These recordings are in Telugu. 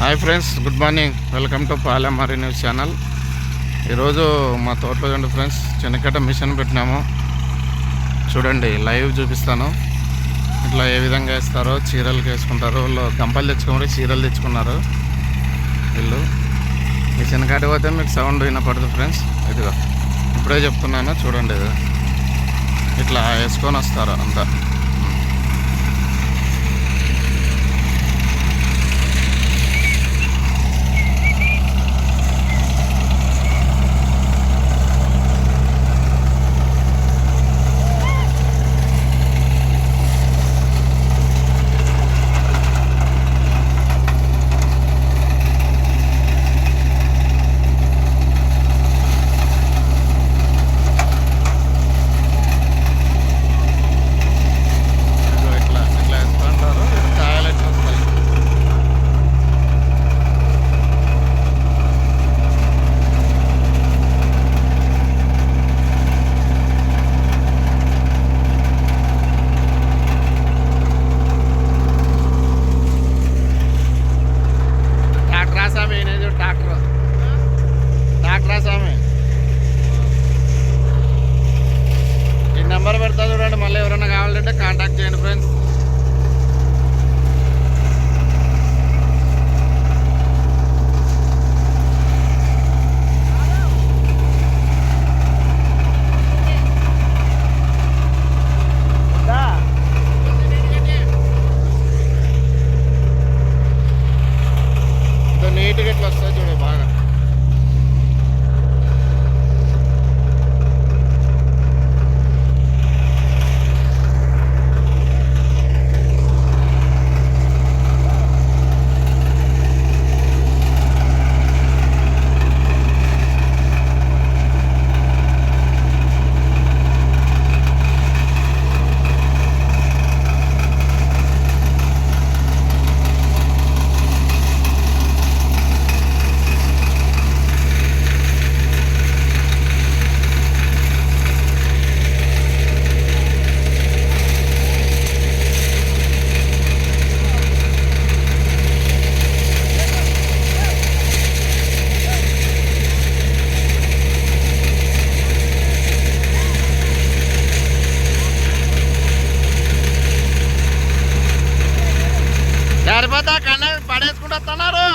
Hi friends, good morning. Welcome to Palemari news channel. ఈరోజు మా తోటలో చూడండి ఫ్రెండ్స్, చిన్నకట్ట మిషన్ పెట్టినాము. చూడండి, లైవ్ చూపిస్తాను. ఇట్లా ఏ విధంగా వేస్తారో, చీరలకు వేసుకుంటారు. వాళ్ళు గంపలు తెచ్చుకుంటే చీరలు తెచ్చుకున్నారు వీళ్ళు. ఈ చిన్నకాటి పోతే మీకు సౌండ్ వినపడదు ఫ్రెండ్స్. ఇదిగో ఇప్పుడే చెప్తున్నాను, చూడండి. ఇది ఇట్లా వేసుకొని వస్తారు అంతా. డాక్టర్ స్వామి ఈ నెంబర్ పెడతా చూడండి. మళ్ళీ ఎవరైనా కావాలంటే కాంటాక్ట్ చేయండి ఫ్రెండ్స్. నీట్గా ఇట్లా వస్తుంది చూడు బాగా. సరిపోతా కన్నా పడేసుకుంటూ వస్తున్నారు.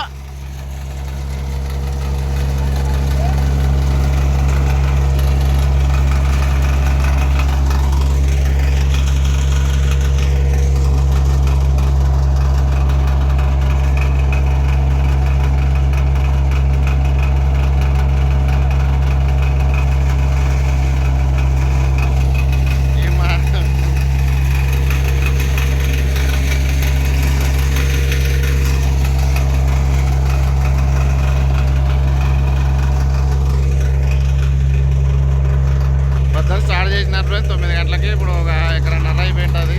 స్టార్ట్ చేసినారు ఫ్రెండ్స్ 9 గంటలకి. ఇప్పుడు ఒక ఎకరన్నర అయిపోయింటుంది.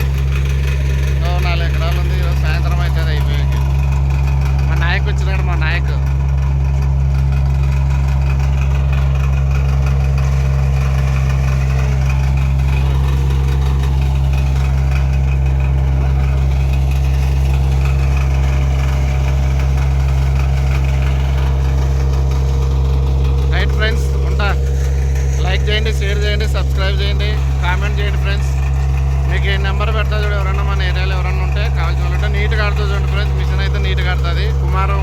4 ఎకరాలు ఉంది. ఈరోజు సాయంత్రం అవుతుంది అయిపోయాక. మా నాయకు వచ్చినాడు. మా నాయకు రైట్ ఫ్రెండ్స్. ఉంటా. లైక్ చేయండి, షేర్ చేయండి, సబ్స్క్రైబ్ చేయండి, కామెంట్ చేయండి ఫ్రెండ్స్. మీకు ఈ నెంబర్ పెడతా చూడండి. ఎవరన్నా మన ఏరియాలో ఎవరన్నా ఉంటే కావాల్సిన వాళ్ళంటే నీట్గా ఆడుతుంది చూడండి ఫ్రెండ్స్. మిషన్ అయితే నీట్గా ఆడుతుంది. కుమారం